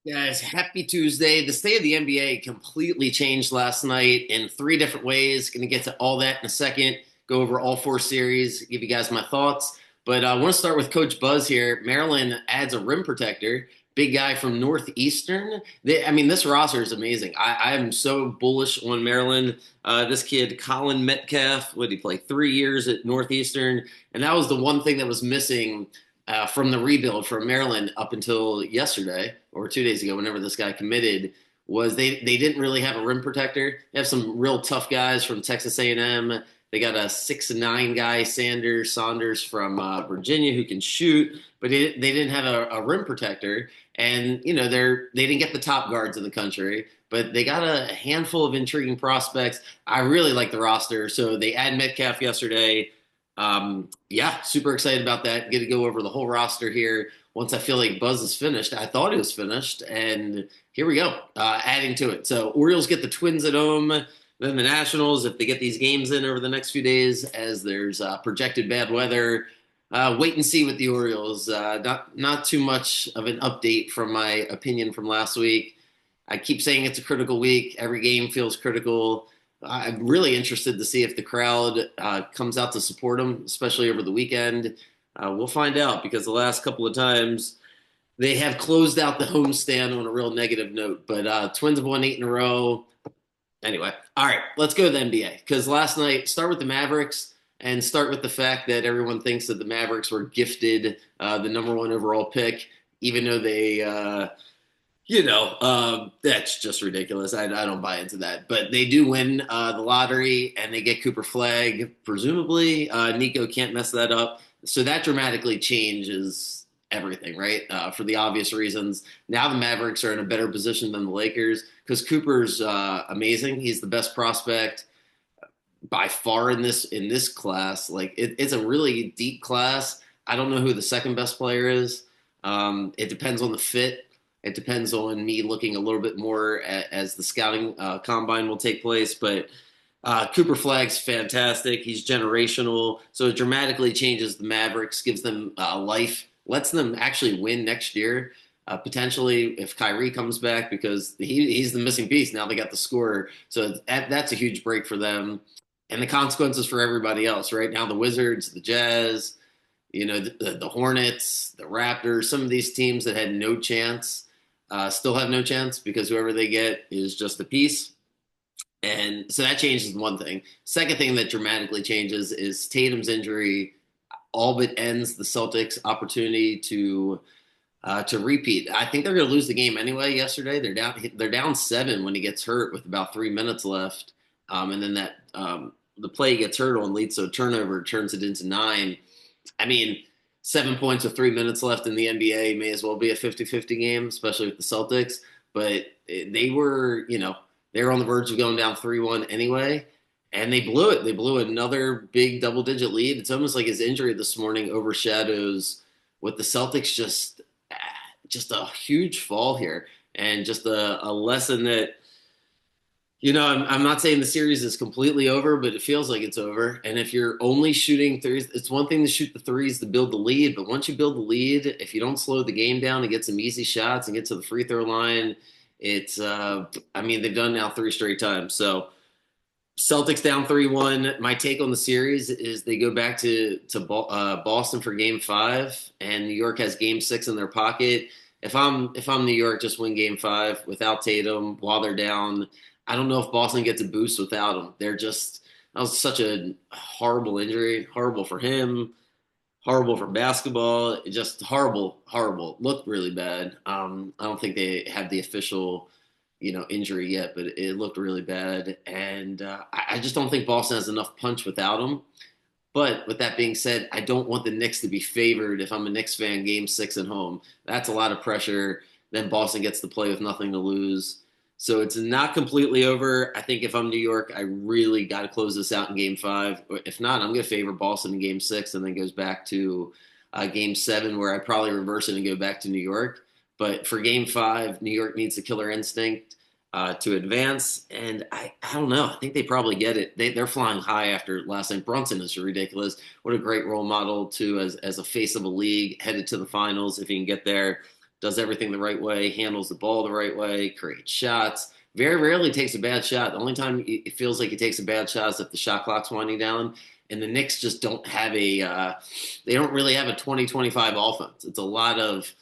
Guys, happy Tuesday. The state of the NBA completely changed last night in three different ways. Going to get to all that in a second, go over all four series, give you guys my thoughts. But I want to start with Coach Buzz here. Maryland adds a rim protector, big guy from Northeastern. This roster is amazing. I am so bullish on Maryland. This kid, Colin Metcalf, what did he play? 3 years at Northeastern. And that was the one thing that was missing from the rebuild from Maryland up until yesterday or 2 days ago, whenever this guy committed, was they didn't really have a rim protector. They have some real tough guys from Texas A&M. They got a 6'9" guy, Saunders from Virginia, who can shoot, but they didn't have a rim protector. And they didn't get the top guards in the country, but they got a handful of intriguing prospects. I really like the roster, so they add Metcalf yesterday. Yeah, super excited about that. Get to go over the whole roster here. Once I feel like Buzz is finished, I thought he was finished, and here we go, adding to it. So Orioles get the Twins at home, then the Nationals if they get these games in over the next few days, as there's projected bad weather. Wait and see with the Orioles. Not too much of an update from my opinion from last week. I keep saying it's a critical week. Every game feels critical. I'm really interested to see if the crowd comes out to support them, especially over the weekend. We'll find out because the last couple of times they have closed out the homestand on a real negative note. But Twins have won 8 in a row. Anyway, all right, let's go to the NBA because last night, start with the Mavericks and start with the fact that everyone thinks that the Mavericks were gifted the number one overall pick, even though that's just ridiculous. I don't buy into that. But they do win the lottery and they get Cooper Flag, presumably. Nico can't mess that up. So that dramatically changes everything, right? For the obvious reasons. Now the Mavericks are in a better position than the Lakers because Cooper's amazing. He's the best prospect by far in this class. Like it's a really deep class. I don't know who the second best player is. It depends on the fit. It depends on me looking a little bit more as the scouting combine will take place. But Cooper Flag's fantastic. He's generational. So it dramatically changes the Mavericks, gives them life, lets them actually win next year. Potentially, if Kyrie comes back, because he's the missing piece. Now they got the scorer. So that's a huge break for them. And the consequences for everybody else, right? Now the Wizards, the Jazz, the Hornets, the Raptors, some of these teams that had no chance still have no chance because whoever they get is just a piece. And so that changes one thing. Second thing that dramatically changes is Tatum's injury all but ends the Celtics' opportunity to repeat. I think they're going to lose the game anyway. Yesterday, they're down 7 when he gets hurt with about 3 minutes left, and then the play he gets hurt on leads to a turnover, turns it into 9. I mean, 7 points with 3 minutes left in the NBA may as well be a 50-50 game, especially with the Celtics. But they were on the verge of going down 3-1 anyway, and they blew it. They blew another big double-digit lead. It's almost like his injury this morning overshadows what the Celtics just a huge fall here, and just a lesson that I'm not saying the series is completely over, but it feels like it's over. And if you're only shooting threes, it's one thing to shoot the threes to build the lead, but once you build the lead, if you don't slow the game down and get some easy shots and get to the free throw line, they've done now 3 straight times. So Celtics down 3-1. My take on the series is they go back to Boston for Game 5, and New York has Game 6 in their pocket. If I'm New York, just win Game 5 without Tatum while they're down. I don't know if Boston gets a boost without him. That was such a horrible injury, horrible for him, horrible for basketball. Just horrible, horrible. Looked really bad. I don't think they have the official injury yet, but it looked really bad. And I just don't think Boston has enough punch without him. But with that being said, I don't want the Knicks to be favored if I'm a Knicks fan, Game 6 at home. That's a lot of pressure. Then Boston gets to play with nothing to lose. So it's not completely over. I think if I'm New York, I really got to close this out in Game 5. If not, I'm going to favor Boston in Game 6 and then goes back to Game 7, where I probably reverse it and go back to New York. But for Game 5, New York needs the killer instinct to advance. And I don't know. I think they probably get it. They're flying high after last night. Brunson is ridiculous. What a great role model, too, as a face of a league, headed to the finals if he can get there. does everything the right way, handles the ball the right way, creates shots. Very rarely takes a bad shot. The only time it feels like he takes a bad shot is if the shot clock's winding down. And the Knicks just don't have they don't really have a 2025 offense. It's a lot of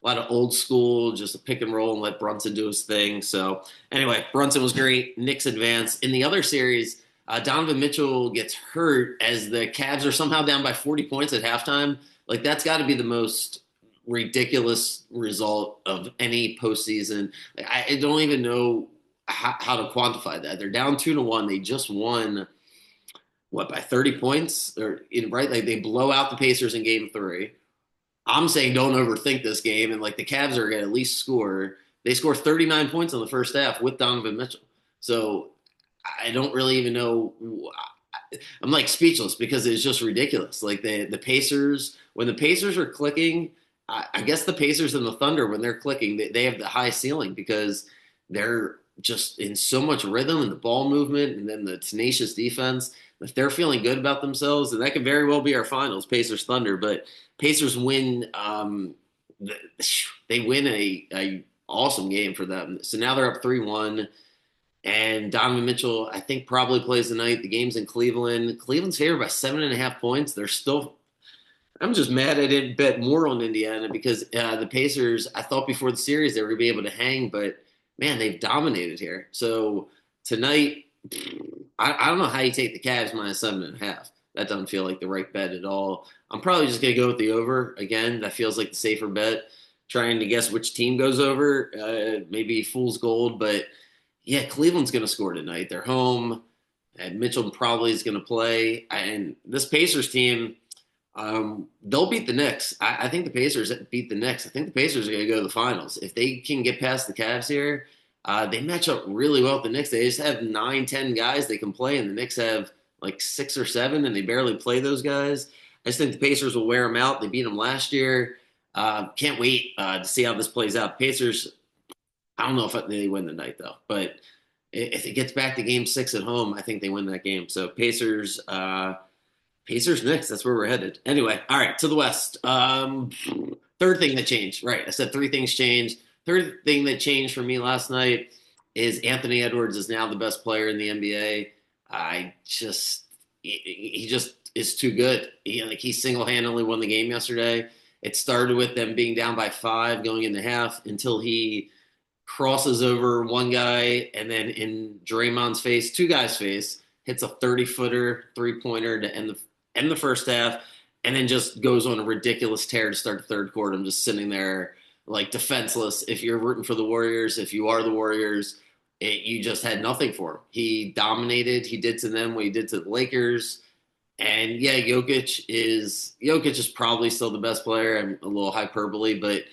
old school, just a pick and roll and let Brunson do his thing. So anyway, Brunson was great. Knicks advance. In the other series, Donovan Mitchell gets hurt as the Cavs are somehow down by 40 points at halftime. Like that's got to be the most ridiculous result of any postseason. Like, I don't even know how to quantify that. They're down 2-1. They just won what by 30 points or right like they blow out the Pacers in game 3. I'm saying don't overthink this game, and like the Cavs are going to at least score. They score 39 points in the first half with Donovan Mitchell. So I don't really even know. I'm like speechless because it's just ridiculous. Like the Pacers, when the Pacers are clicking, I guess the Pacers and the Thunder, when they're clicking, they have the high ceiling because they're just in so much rhythm and the ball movement and then the tenacious defense. If they're feeling good about themselves, and that could very well be our finals, Pacers Thunder. But Pacers win. They win a awesome game for them. So now they're up 3-1. And Donovan Mitchell, I think, probably plays tonight. The game's in Cleveland. Cleveland's favored by 7.5 points. They're still. I'm just mad I didn't bet more on Indiana because the Pacers. I thought before the series they were going to be able to hang, but man, they've dominated here. So tonight, I don't know how you take the Cavs minus 7.5. That doesn't feel like the right bet at all. I'm probably just going to go with the over again. That feels like the safer bet. Trying to guess which team goes over, maybe fool's gold, but yeah, Cleveland's going to score tonight. They're home, and Mitchell probably is going to play. And this Pacers team, they'll beat the Knicks. I think the Pacers beat the Knicks. I think the Pacers are going to go to the finals. If they can get past the Cavs here, they match up really well with the Knicks. They just have 9, 10 guys they can play, and the Knicks have like 6 or 7, and they barely play those guys. I just think the Pacers will wear them out. They beat them last year. Can't wait to see how this plays out. Pacers, I don't know if they win the night, though. But if it gets back to game 6 at home, I think they win that game. So Pacers Knicks, that's where we're headed. Anyway, all right, to the West. Third thing that changed. Right, I said 3 things changed. Third thing that changed for me last night is Anthony Edwards is now the best player in the NBA. He just is too good. He single-handedly won the game yesterday. It started with them being down by 5 going into half until he crosses over one guy and then in Draymond's face, 2 guys' face, hits a 30-footer three-pointer to end the first half, and then just goes on a ridiculous tear to start the third quarter. I'm just sitting there like defenseless. If you're rooting for the Warriors, if you are the Warriors, you just had nothing for him. He dominated. He did to them what he did to the Lakers. And yeah, Jokic is probably still the best player. I'm a little hyperbole, but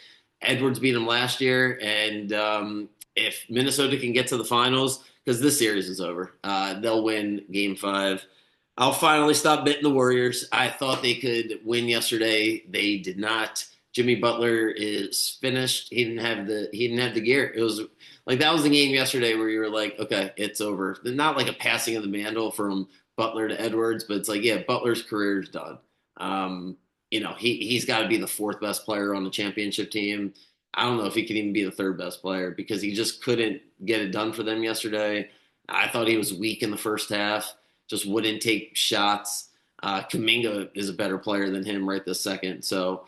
Edwards beat him last year. And if Minnesota can get to the finals, because this series is over, they'll win Game 5. I'll finally stop betting the Warriors. I thought they could win yesterday. They did not. Jimmy Butler is finished. He didn't have the gear. It was like that was the game yesterday where you were like, okay, it's over. Not like a passing of the mantle from Butler to Edwards, but it's like, yeah, Butler's career is done. He's got to be the 4th best player on the championship team. I don't know if he can even be the 3rd best player because he just couldn't get it done for them yesterday. I thought he was weak in the first half, just wouldn't take shots. Kuminga is a better player than him right this second. So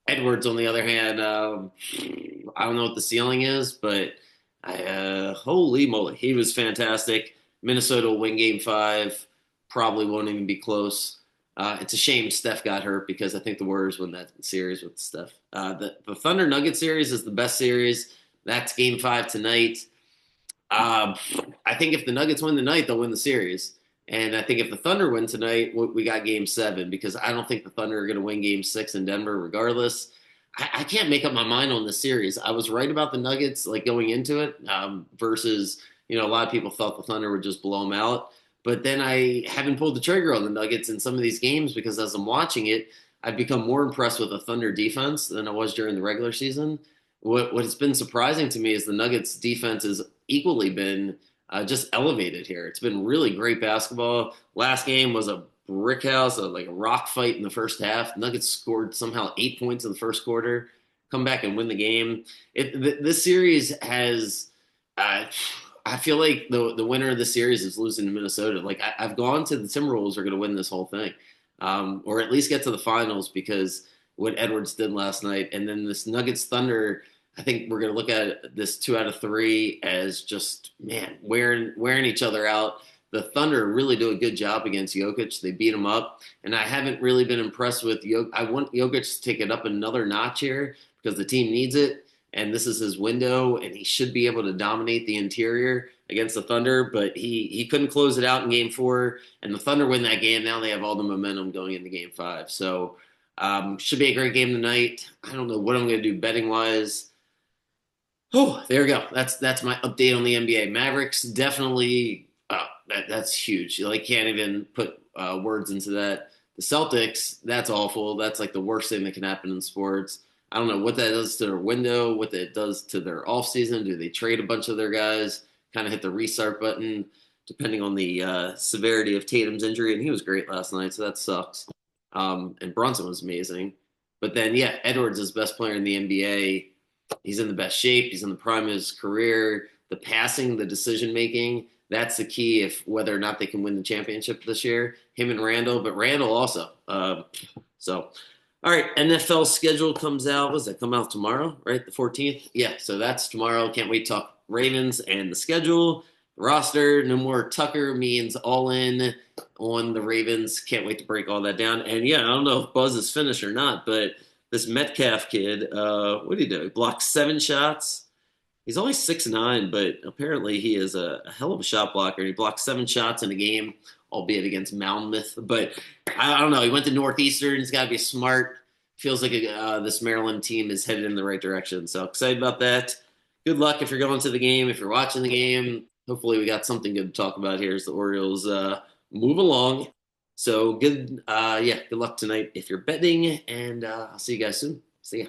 Edwards, on the other hand, I don't know what the ceiling is, but holy moly, he was fantastic. Minnesota will win Game 5. Probably won't even be close. It's a shame Steph got hurt because I think the Warriors win that series with Steph. The Thunder Nugget series is the best series. That's Game 5 tonight. I think if the Nuggets win tonight, they'll win the series. And I think if the Thunder win tonight, we got Game 7 because I don't think the Thunder are going to win Game 6 in Denver regardless. I can't make up my mind on this series. I was right about the Nuggets like going into it versus, a lot of people thought the Thunder would just blow them out. But then I haven't pulled the trigger on the Nuggets in some of these games because as I'm watching it, I've become more impressed with the Thunder defense than I was during the regular season. What has been surprising to me is the Nuggets defense has equally been just elevated here. It's been really great basketball. Last game was a brick house, like a rock fight in the first half. Nuggets scored somehow 8 points in the first quarter. come back and win the game. This series has, uh, I feel like the winner of the series is losing to Minnesota. Like I've gone to the Timberwolves are going to win this whole thing, or at least get to the finals because what Edwards did last night, and then this Nuggets Thunder. I think we're going to look at this 2 out of 3 as just man wearing each other out. The Thunder really do a good job against Jokic. They beat him up, and I haven't really been impressed with Jokic. I want Jokic to take it up another notch here because the team needs it, and this is his window, and he should be able to dominate the interior against the Thunder. But he couldn't close it out in Game 4, and the Thunder win that game. Now they have all the momentum going into Game 5. So should be a great game tonight. I don't know what I'm going to do betting wise. Oh, there we go. That's my update on the NBA. Mavericks definitely. That's huge. You like can't even put words into that. The Celtics, that's awful. That's like the worst thing that can happen in sports. I don't know what that does to their window, what that does to their offseason. Do they trade a bunch of their guys? Kind of hit the restart button, depending on the severity of Tatum's injury, and he was great last night, so that sucks. And Brunson was amazing, but then yeah, Edwards is best player in the NBA. He's in the best shape. He's in the prime of his career. The passing, the decision making, that's the key if whether or not they can win the championship this year. Him and Randall, but Randall also. So, all right, NFL schedule comes out. Does that come out tomorrow? Right, the 14th. Yeah, so that's tomorrow. Can't wait to talk Ravens and the schedule, the roster. No more Tucker means all in on the Ravens. Can't wait to break all that down. And yeah, I don't know if Buzz is finished or not, but this Metcalf kid, what did he do? He blocked 7 shots. He's only 6'9", but apparently he is a hell of a shot blocker. He blocked 7 shots in a game, albeit against Monmouth. But I don't know. He went to Northeastern. He's got to be smart. Feels like this Maryland team is headed in the right direction. So excited about that. Good luck if you're going to the game, if you're watching the game. Hopefully we got something good to talk about here as the Orioles move along. So good luck tonight if you're betting, and I'll see you guys soon. See ya.